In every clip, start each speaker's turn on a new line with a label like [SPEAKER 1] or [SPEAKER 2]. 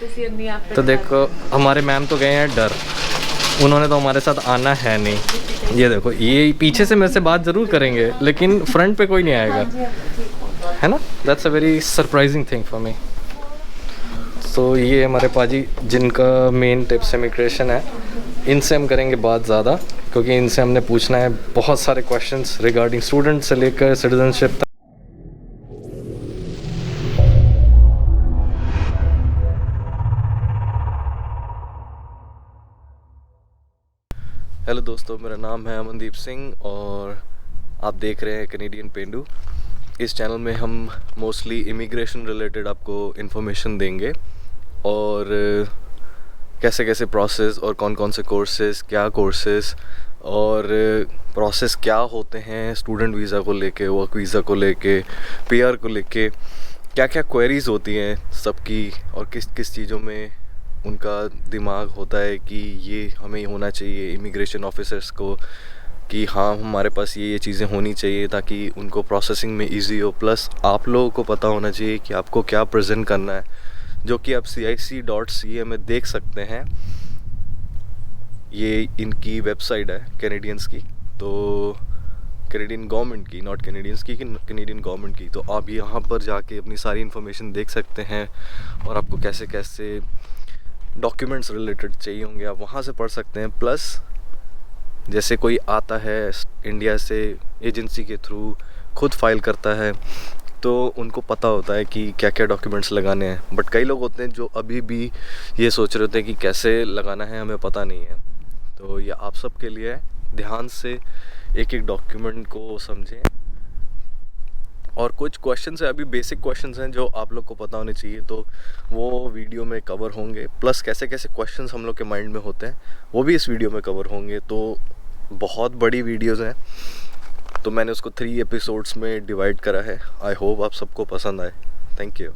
[SPEAKER 1] तो देखो हमारे मैम तो गए हैं डर, उन्होंने तो हमारे साथ आना है नहीं। ये देखो ये पीछे से मेरे से बात ज़रूर करेंगे लेकिन फ्रंट पे कोई नहीं आएगा, है ना। That's a very surprising thing for me. So ये हमारे पाजी जिनका मेन टिप्स इमिग्रेशन है, इनसे हम करेंगे बात ज़्यादा, क्योंकि इनसे हमने पूछना है बहुत सारे क्वेश्चंस रिगार्डिंग स्टूडेंट से लेकर सिटीजनशिप तक। हेलो दोस्तों, मेरा नाम है अमनदीप सिंह और आप देख रहे हैं कैनेडियन पेंडू। इस चैनल में हम मोस्टली इमिग्रेशन रिलेटेड आपको इन्फॉर्मेशन देंगे और कैसे कैसे प्रोसेस और कौन कौन से कोर्सेज़, क्या कोर्सेज़ और प्रोसेस क्या होते हैं स्टूडेंट वीज़ा को लेके, वर्क वीज़ा को लेके, पीआर को लेके, क्या क्या क्वेरीज़ होती हैं सबकी और किस किस चीज़ों में उनका दिमाग होता है कि ये हमें होना चाहिए इमिग्रेशन ऑफिसर्स को, कि हाँ हमारे पास ये चीज़ें होनी चाहिए ताकि उनको प्रोसेसिंग में इजी हो। प्लस आप लोगों को पता होना चाहिए कि आपको क्या प्रेजेंट करना है, जो कि आप CIC.ca में देख सकते हैं। ये इनकी वेबसाइट है कैनेडियंस की, तो कैनेडियन गवर्नमेंट की, नॉट कैनेडियंस की, कैनेडियन गवर्नमेंट की। तो आप यहाँ पर जाके अपनी सारी इन्फॉर्मेशन देख सकते हैं और आपको कैसे कैसे डॉक्यूमेंट्स रिलेटेड चाहिए होंगे आप वहाँ से पढ़ सकते हैं। प्लस जैसे कोई आता है इंडिया से एजेंसी के थ्रू खुद फाइल करता है तो उनको पता होता है कि क्या क्या डॉक्यूमेंट्स लगाने हैं। बट कई लोग होते हैं जो अभी भी ये सोच रहे होते हैं कि कैसे लगाना है, हमें पता नहीं है। तो ये आप सब के लिए ध्यान से एक एक डॉक्यूमेंट को समझें। और कुछ क्वेश्चंस है, अभी बेसिक क्वेश्चंस हैं जो आप लोग को पता होने चाहिए, तो वो वीडियो में कवर होंगे। प्लस कैसे कैसे क्वेश्चंस हम लोग के माइंड में होते हैं वो भी इस वीडियो में कवर होंगे। तो बहुत बड़ी वीडियोस हैं, तो मैंने उसको 3 एपिसोड्स में डिवाइड करा है। आई होप आप सबको पसंद आए। Thank you.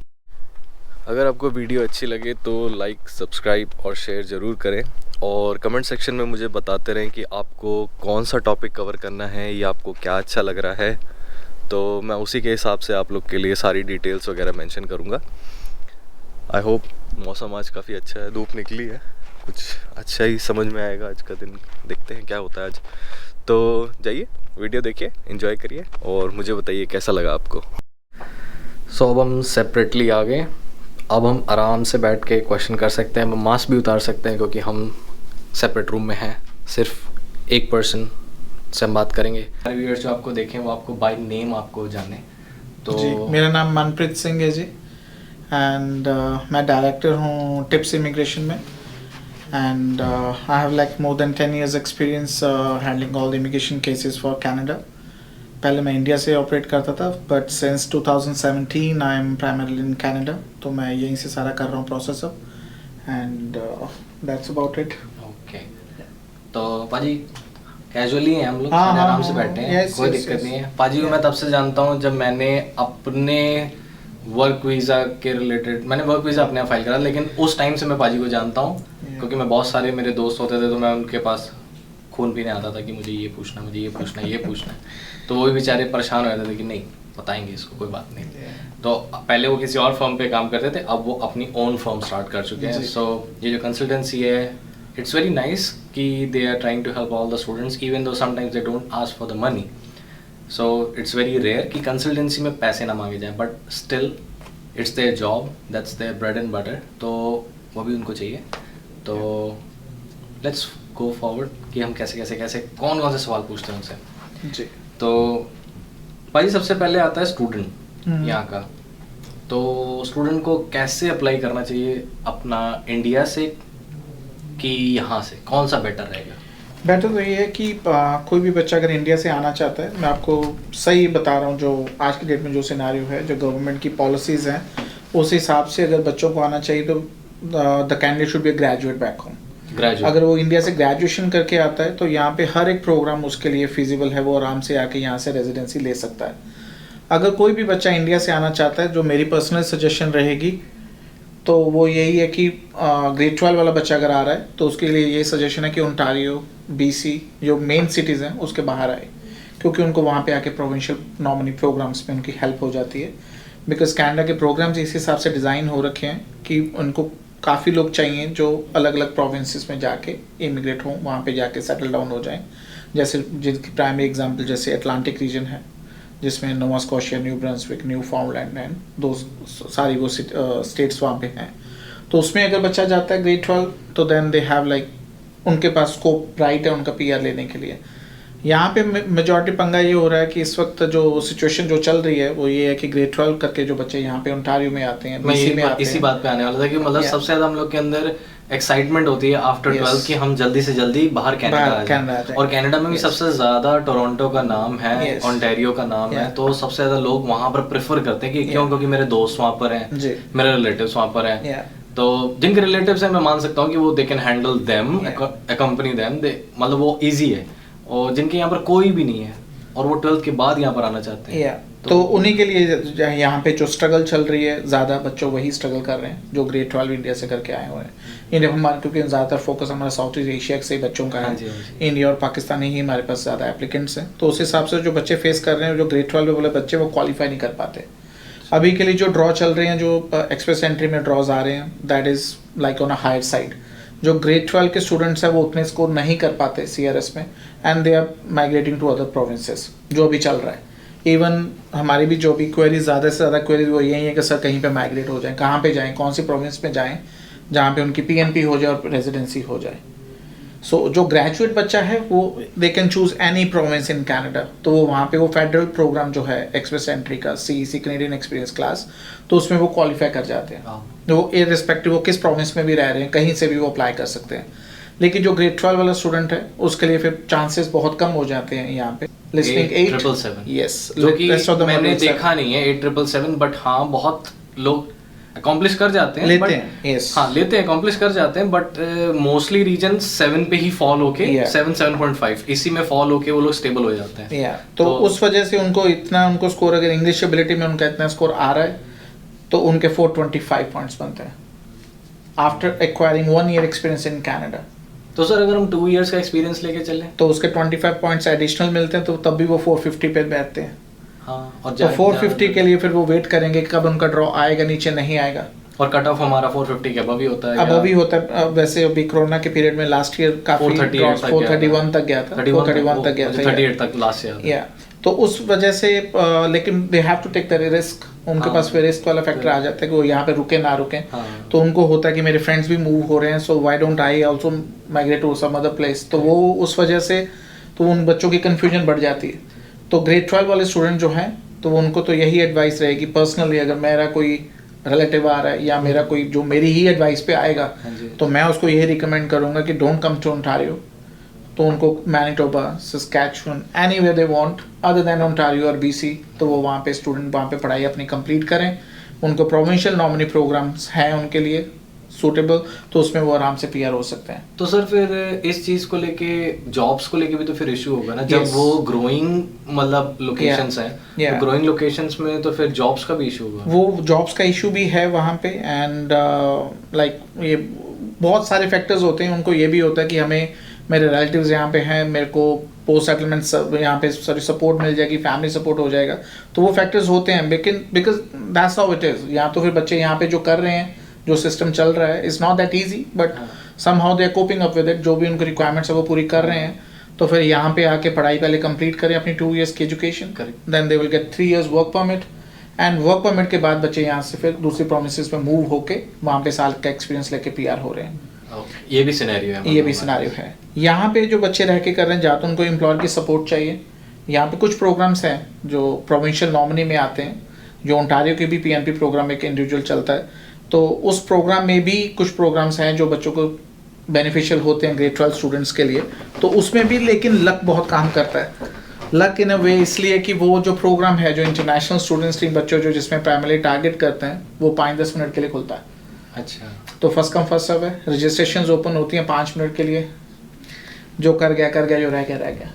[SPEAKER 1] अगर आपको वीडियो अच्छी लगे तो लाइक, सब्सक्राइब और शेयर ज़रूर करें और कमेंट सेक्शन में मुझे बताते रहें कि आपको कौन सा टॉपिक कवर करना है या आपको क्या अच्छा लग रहा है, तो मैं उसी के हिसाब से आप लोग के लिए सारी डिटेल्स वगैरह मेंशन करूँगा। आई होप मौसम आज काफ़ी अच्छा है, धूप निकली है, कुछ अच्छा ही समझ में आएगा आज का दिन। देखते हैं क्या होता है आज। तो जाइए वीडियो देखिए, एंजॉय करिए और मुझे बताइए कैसा लगा आपको। सो अब हम सेपरेटली आ गए। अब हम आराम से बैठ के क्वेश्चन कर सकते हैं, हम मास्क भी उतार सकते हैं क्योंकि हम सेपरेट रूम में हैं। सिर्फ एक पर्सन से हम बात करेंगे। हमारे व्यूअर्स जो आपको देखें वो आपको बाय नेम आपको जाने। तो
[SPEAKER 2] जी, मेरा नाम मनप्रीत सिंह है जी, एंड मैं डायरेक्टर हूँ टिप्स इमिग्रेशन में, and I have like more than 10 years experience handling all the immigration cases for Canada. पहले मैं इंडिया से ऑपरेट करता था, but since 2017 I am primarily in Canada, तो मैं यहीं से सारा कर रहा हूँ प्रोसेस अब, and that's about it.
[SPEAKER 1] Okay, तो पाजी कैजुअली हैं हम लोग,
[SPEAKER 2] हाँ,
[SPEAKER 1] आराम
[SPEAKER 2] हाँ,
[SPEAKER 1] से बैठे हैं,
[SPEAKER 2] yes,
[SPEAKER 1] कोई
[SPEAKER 2] yes,
[SPEAKER 1] दिक्कत
[SPEAKER 2] yes.
[SPEAKER 1] नहीं है। पाजी को मैं तब से जानता हूँ जब मैंने अपने वर्क वीज़ा के रिलेटेड, मैंने वर्क वीज़ा अपने यहाँ फाइल करा, लेकिन उस टाइम से मैं पाजी को जानता हूँ क्योंकि मैं बहुत सारे मेरे दोस्त होते थे तो मैं उनके पास खून पीने आता था कि मुझे ये पूछना, मुझे ये पूछना, ये पूछना है। तो वो भी बेचारे परेशान हो जाते थे कि नहीं बताएंगे इसको, कोई बात नहीं। तो पहले वो किसी और फर्म पे काम करते थे, अब वो अपनी ओन फर्म स्टार्ट कर चुके हैं। सो ये जो कंसल्टेंसी है, इट्स वेरी नाइस कि they are trying to help all the students even though sometimes they don't ask for the money. So it's very rare कि कंसल्टेंसी में पैसे ना मांगे जाएं, but still it's their job, that's their bread and butter, तो वो भी उनको चाहिए। तो लेट्स गो फॉरवर्ड कि हम कैसे कैसे कैसे कौन कौन से सवाल पूछते हैं उनसे
[SPEAKER 2] जी।
[SPEAKER 1] तो भाई सबसे पहले आता है स्टूडेंट यहाँ का। तो स्टूडेंट को कैसे अप्लाई करना चाहिए अपना इंडिया से कि यहाँ से, कौन सा बेटर रहेगा?
[SPEAKER 2] बेटर तो ये है कि कोई भी बच्चा अगर इंडिया से आना चाहता है, मैं आपको सही बता रहा हूँ, जो आज की डेट में जो सिनारियो है, जो गवर्नमेंट की पॉलिसीज़ हैं, उस हिसाब से अगर बच्चों को आना चाहिए तो the candidate should be graduate back home. अगर वो इंडिया से ग्रेजुएशन करके आता है तो यहाँ पे हर एक प्रोग्राम उसके लिए फिजिबल है, वो आराम से आके यहाँ से रेजिडेंसी ले सकता है। अगर कोई भी बच्चा इंडिया से आना चाहता है, जो मेरी पर्सनल सजेशन रहेगी तो वो यही है कि ग्रेड 12 वाला बच्चा अगर आ रहा है तो उसके लिए ये सजेशन है कि ओंटारियो, BC जो मेन सिटीज़ हैं उसके बाहर आए, क्योंकि उनको वहाँ पे आके प्रोविंशियल नॉमिनी प्रोग्राम्स में उनकी हेल्प हो जाती है। बिकॉज कनाडा के प्रोग्राम्स इस हिसाब से डिज़ाइन हो रखे हैं कि उनको काफ़ी लोग चाहिए जो अलग अलग प्रोविंसेस में जाके इमिग्रेट हों, वहाँ पे जाके सेटल डाउन हो जाएं। जैसे जिनकी प्राइमरी एग्जांपल जैसे अटलांटिक रीजन है, जिसमें Nova Scotia, New Brunswick, Newfoundland and दो सारी वो स्टेट्स वहाँ पे हैं। तो उसमें अगर बच्चा जाता है ग्रेड 12 तो देन दे हैव लाइक उनके पास स्कोप राइट है उनका पीआर लेने के लिए। यहाँ पे मेजॉरिटी पंगा ये हो रहा है कि इस वक्त जो सिचुएशन जो चल रही है वो ये है कि ग्रेड 12 करके जो बच्चे यहाँ पे ओंटारियो में आते हैं, BC में आते
[SPEAKER 3] इसी
[SPEAKER 2] हैं।
[SPEAKER 3] बात पे आने वाला था कि मतलब सबसे ज्यादा हम लोग के अंदर एक्साइटमेंट होती है आफ्टर 12 कि हम जल्दी से जल्दी बाहर कनाडा आ जाएं। और कनाडा में भी सबसे ज्यादा टोरंटो का नाम है, ओंटारियो का नाम है, तो सबसे ज्यादा लोग वहां पर प्रेफर करते हैं कि क्यों, क्योंकि मेरे दोस्त वहां पर हैं, मेरे रिलेटिव्स वहां पर हैं। तो जिनके रिलेटिव्स हैं मैं मान सकता हूँ कि वो they can handle them, accompany them, मतलब वो इजी है। और जिनके यहाँ पर कोई भी नहीं है और वो 12th के बाद यहाँ पर आना चाहते हैं,
[SPEAKER 2] तो उन्हीं के लिए यहाँ पे जो स्ट्रगल चल रही है, ज़्यादा बच्चों वही स्ट्रगल कर रहे हैं जो ग्रेड 12 इंडिया से करके आए हुए हैं। इंडिया हमारे क्योंकि ज़्यादातर फोकस हमारा साउथ ईस्ट एशिया से बच्चों का है, इंडिया और पाकिस्तान ही हमारे पास ज़्यादा एप्लीकेंट्स हैं। तो उस हिसाब से जो बच्चे फेस कर रहे हैं, जो ग्रेड 12 में बोले बच्चे वो क्वालिफाई नहीं कर पाते। अभी के लिए जो ड्रॉ चल रहे हैं, जो एक्सप्रेस एंट्री में ड्रॉज आ रहे हैं, that is like on a higher side. जो ग्रेड 12 के स्टूडेंट्स हैं वो उतने स्कोर नहीं कर पाते CRS में, and they are migrating to other provinces, जो अभी चल रहा है। इवन हमारी भी जो भी क्वेरीज ज़्यादा से ज़्यादा क्वेरीज वो यही है कि सर कहीं पे माइग्रेट हो जाएं, कहाँ पे जाएं, कौन सी प्रोविंस में जाएं जहाँ पे उनकी PNP हो जाए और रेजिडेंसी हो जाए। सो जो ग्रेजुएट बच्चा है वो they can choose any province in Canada, तो वो वहाँ पे वो फेडरल प्रोग्राम जो है एक्सप्रेस एंट्री का CEC कैनेडियन एक्सपीरियंस क्लास, तो उसमें वो क्वालिफाई कर जाते हैं। वो इररिस्पेक्टिव वो किस प्रोविंस में भी रह रहे हैं, कहीं से भी वो अप्लाई कर सकते हैं। लेकिन जो ग्रेड 12 वाला स्टूडेंट है उसके लिए फिर चांसेस बहुत कम हो जाते हैं यहाँ पे। लिस्टिंग
[SPEAKER 3] 8,777,
[SPEAKER 2] यस,
[SPEAKER 3] जो कि मैंने देखा नहीं है 8,777, बट हाँ बहुत लोग अकॉम्प्लिश कर जाते हैं,
[SPEAKER 2] लेते हैं, yes.
[SPEAKER 3] हाँ लेते हैं, अकॉम्प्लिश कर जाते हैं, बट मोस्टली रीजन 7 पे ही फॉल होके 7.5 इसी में फॉल होके वो लोग स्टेबल हो जाते हैं।
[SPEAKER 2] तो उस वजह से उनको स्कोर, अगर इंग्लिश एबिलिटी में उनका इतना स्कोर आ रहा है तो उनके 425 पॉइंट्स बनते हैं after acquiring 1 year experience in Canada.
[SPEAKER 3] तो सर अगर हम 2 years का एक्सपीरियंस लेके चले तो
[SPEAKER 2] उसके 25 पॉइंट्स एडिशनल मिलते हैं, तो तब भी वो 450 पे बैठते हैं।
[SPEAKER 3] हाँ, और
[SPEAKER 2] तो 450 के लिए फिर वो वेट करेंगे कब उनका ड्रॉ आएगा, नीचे नहीं आएगा।
[SPEAKER 3] और कट ऑफ हमारा 450 के अबव ही होता है,
[SPEAKER 2] अबव ही होता है। वैसे अभी कोरोना के पीरियड में लास्ट ईयर काफी 431 तक गया था, 431 तक गया था,
[SPEAKER 3] 38 तक लास्ट ईयर।
[SPEAKER 2] तो उस वजह से लेकिन they have to take the risk, उनके पास फिर रिस्क वाला फैक्टर आ जाता है कि वो यहाँ पे रुके ना रुके। तो उनको होता है कि मेरे फ्रेंड्स भी मूव हो रहे हैं, so why don't I also migrate to some other place. तो वो उस वजह से तो उन बच्चों की कन्फ्यूजन बढ़ जाती है। तो ग्रेड 12 वाले स्टूडेंट जो हैं तो उनको तो यही एडवाइस रहेगी पर्सनली, अगर मेरा कोई रिलेटिव आ रहा है या मेरा कोई जो मेरी ही एडवाइस पे आएगा तो मैं उसको यही रिकमेंड करूंगा कि डोंट कम टू ओंटारियो। तो उनको Manitoba, Saskatchewan, anywhere they want other than Ontario और BC, तो वो वहाँ पे स्टूडेंट वहाँ पे पढ़ाई अपनी कंप्लीट करें। उनको प्रोविंशियल नॉमिनी प्रोग्राम्स हैं उनके लिए सूटेबल, तो उसमें वो आराम से PR हो सकते हैं।
[SPEAKER 3] तो सर फिर इस चीज को लेके जॉब्स को लेके भी तो फिर इशू होगा ना, जब वो ग्रोइंग मतलब लोकेशंस हैं, तो ग्रोइंग लोकेशंस में तो फिर जॉब्स का भी इशू होगा।
[SPEAKER 2] वो जॉब्स का इशू भी है वहाँ पे, एंड लाइक ये बहुत सारे फैक्टर्स होते हैं। उनको ये भी होता है कि हमें मेरे रिलेटिव्स यहाँ पे हैं, मेरे को पोस्ट सेटलमेंट यहाँ पे सपोर्ट मिल जाएगी, फैमिली सपोर्ट हो जाएगा, तो वो फैक्टर्स होते हैं। लेकिन because that's how it is. या तो फिर बच्चे यहाँ पे जो कर रहे हैं, जो सिस्टम चल रहा है, is not that easy, but somehow they are coping up with it. जो भी उनकी रिक्वायरमेंट्स है वो पूरी कर रहे हैं। तो फिर यहाँ पे आके पढ़ाई पहले कंप्लीट करें अपनी 2 years की education, then they will get 3 years work permit, and work permit के बाद बच्चे यहाँ से फिर दूसरी प्रोविंसेस में मूव होके वहाँ पे साल का एक्सपीरियंस लेके PR हो रहे हैं।
[SPEAKER 3] ये भी सिनेरियो है,
[SPEAKER 2] ये भी सिनेरियो है। यहाँ पे जो बच्चे रह के कर रहे हैं, जहाँ तो उनको एम्प्लॉयर की सपोर्ट चाहिए। यहाँ पे कुछ प्रोग्राम्स हैं जो प्रोविंशियल नॉमिनी में आते हैं, जो ओंटारियो के भी PNP प्रोग्राम एक इंडिविजुअल चलता है, तो उस प्रोग्राम में भी कुछ प्रोग्राम्स हैं जो बच्चों को बेनिफिशियल होते हैं ग्रेड 12 स्टूडेंट्स के लिए। तो उसमें भी लेकिन लक बहुत काम करता है। लक इन अ वे इसलिए कि वो जो प्रोग्राम है, जो इंटरनेशनल स्टूडेंट्स टीम बच्चों जो जिसमें प्राइमरी टारगेट करते हैं, वो 5-10 मिनट के लिए खुलता है।
[SPEAKER 3] अच्छा,
[SPEAKER 2] तो फर्स्ट कम फर्स्ट सर्व है। रजिस्ट्रेशंस ओपन होती हैं 5 मिनट के लिए, जो कर गया, जो रह गया।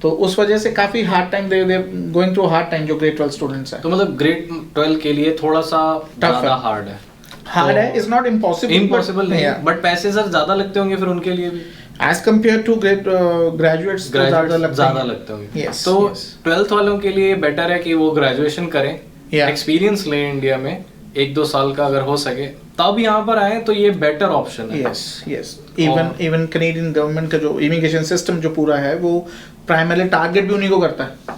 [SPEAKER 2] तो उस वजह से काफ़ी hard time they going through hard time जो ग्रेड 12 स्टूडेंट्स हैं।
[SPEAKER 3] तो मतलब ग्रेड 12 के लिए थोड़ा सा ज़्यादा हार्ड है।
[SPEAKER 2] इज नॉट इम्पॉसिबल
[SPEAKER 3] नहीं है, बट पैसे सर ज़्यादा लगते होंगे फिर उनके लिए भी
[SPEAKER 2] एज कम्पेयर टू ग्रेजुएट्स ज़्यादा लगते होंगे।
[SPEAKER 3] तो 12th वालों के लिए बेटर है कि वो ग्रेजुएशन करें, एक्सपीरियंस लें इंडिया में, 1-2 साल का अगर हो सके तब यहाँ पर आए तो ये बेटर ऑप्शन है।
[SPEAKER 2] यस इवन कैनेडियन गवर्नमेंट का जो इमिग्रेशन सिस्टम जो पूरा है वो प्राइमरी टारगेट भी उन्हीं को करता है।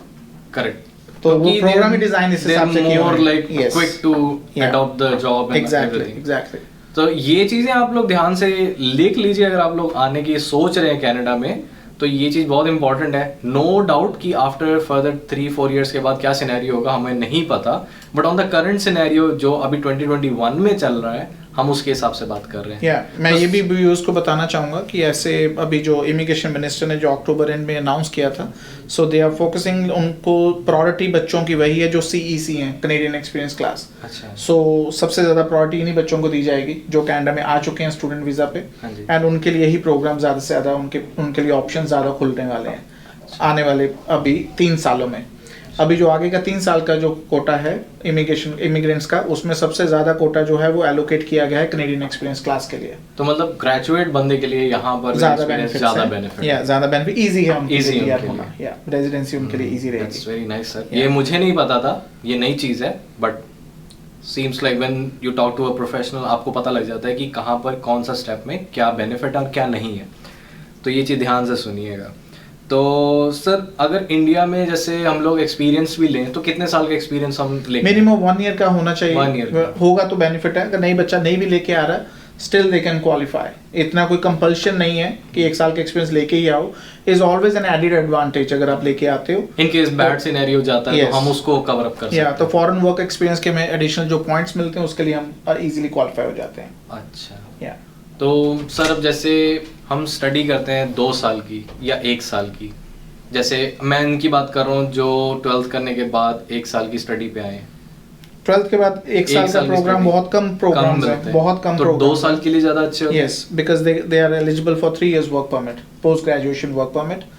[SPEAKER 3] करेक्ट,
[SPEAKER 2] तो वो प्रोग्राम ही डिजाइन इस हिसाब से किया
[SPEAKER 3] है, like quick to adopt the job and
[SPEAKER 2] exactly.
[SPEAKER 3] तो ये चीजें आप लोग ध्यान से लिख लीजिए अगर आप लोग आने की सोच रहे हैं कनाडा में, तो ये चीज बहुत इंपॉर्टेंट है। नो डाउट कि आफ्टर फर्दर 3-4 इयर्स के बाद क्या सिनेरियो होगा हमें नहीं पता, but on the current scenario जो अभी 2021 में चल रहा है हम उसके हिसाब से बात कर रहे हैं।
[SPEAKER 2] मैं ये भी व्यूअर्स को बताना चाहूँगा कि ऐसे अभी जो इमिग्रेशन मिनिस्टर ने जो अक्टूबर एंड में अनाउंस किया था, सो दे आर फोकसिंग, उनको प्रायोरिटी बच्चों की वही है जो CEC हैं, कैनेडियन एक्सपीरियंस क्लास।
[SPEAKER 3] अच्छा।
[SPEAKER 2] सो सबसे ज़्यादा प्रायोरिटी इन्हीं बच्चों को दी जाएगी जो कनाडा में आ चुके हैं स्टूडेंट वीज़ा पे, एंड उनके लिए ही प्रोग्राम ज़्यादा से ज़्यादा उनके लिए ऑप्शन ज़्यादा खुलने वाले हैं आने वाले अभी 3 सालों में। अभी जो आगे का 3 साल का जो कोटा है इमिग्रेंट्स का, उसमें सबसे ज्यादा कोटा जो है वो एलोकेट किया गया है कैनेडियन एक्सपीरियंस क्लास के लिए।
[SPEAKER 3] तो मतलब ग्रेजुएट बंदे के लिए यहाँ पर
[SPEAKER 2] ज्यादा बेनिफिट इजी है उनके लिए होना, या रेजिडेंसी उनके लिए इजी रहेगी।
[SPEAKER 3] दैट्स वेरी नाइस सर, ये मुझे नहीं पता था, ये नई चीज है, but seems like when you talk to a professional आपको पता लग जाता है कि कहाँ पर कौन सा स्टेप में क्या बेनिफिट और क्या नहीं है, तो ये चीज ध्यान से सुनिएगा। तो सर अगर इंडिया में जैसे हम लोग एक्सपीरियंस भी लें तो कितने साल का एक्सपीरियंस हम लें?
[SPEAKER 2] मिनिमम 1 ईयर का होना चाहिए।
[SPEAKER 3] 1 ईयर
[SPEAKER 2] होगा तो बेनिफिट है, अगर नई बच्चा नहीं भी लेके आ रहा है स्टिल दे कैन क्वालिफाई। इतना कोई कंपल्शन नहीं है कि 1 साल का एक्सपीरियंस लेके ही आओ, is always an added advantage अगर आप लेके आते हो।
[SPEAKER 3] इन केस बैड सिनेरियो जाता है तो हम उसको कवर अप कर सकते हैं।
[SPEAKER 2] तो फॉरेन वर्क एक्सपीरियंस के में एडिशनल जो पॉइंट्स मिलते हैं उसके लिए हम इजीली क्वालिफाई हो जाते हैं।
[SPEAKER 3] अच्छा, तो सर अब जैसे हम स्टडी करते हैं 2 साल की या 1 साल की, जैसे मैं इनकी बात कर रहा हूँ जो 12th करने के बाद 1 साल की स्टडी पे आए।
[SPEAKER 2] 12th के बाद 1 साल का प्रोग्राम बहुत कम प्रोग्राम्स है, बहुत कम।
[SPEAKER 3] तो 2 साल के लिए ज्यादा अच्छे होते हैं।
[SPEAKER 2] Yes, because they are eligible for 3 years work permit, post graduation work permit.